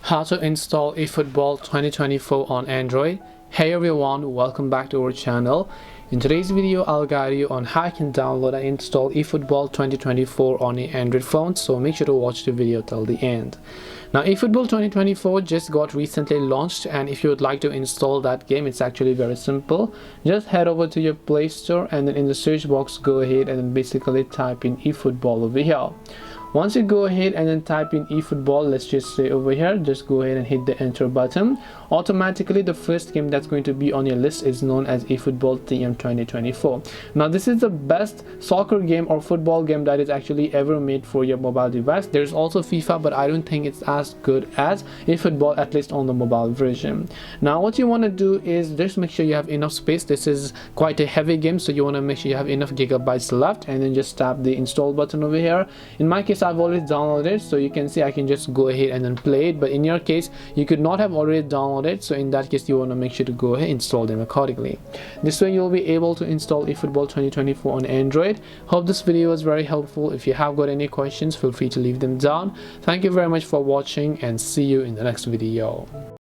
How to install eFootball 2024 on Android. Hey everyone, welcome back to our channel. In today's video I'll guide you on how you can download and install eFootball 2024 on your Android phone, so make sure to watch the video till the end. Now eFootball 2024 just got recently launched, and if you would like to install that game, it's actually very simple. Just head over to your Play Store and then in the search box go ahead and then basically type in eFootball over here. Once you go ahead and then type in eFootball, let's just say over here, just go ahead and hit the enter button. Automatically the first game that's going to be on your list is known as eFootball TM 2024. Now this is the best soccer game or football game that is actually ever made for your mobile device. There's also FIFA, but I don't think it's as good as eFootball, at least on the mobile version. Now what you want to do is just make sure you have enough space. This is quite a heavy game, so you want to make sure you have enough gigabytes left, and then just tap the install button over here. In my case I've already downloaded, so you can see I can just go ahead and then play it, but in your case you could not have already downloaded, so in that case you want to make sure to go ahead and install them accordingly. This way you'll be able to install eFootball 2024 on Android. Hope this video was very helpful. If you have got any questions, feel free to leave them down. Thank you very much for watching and see you in the next video.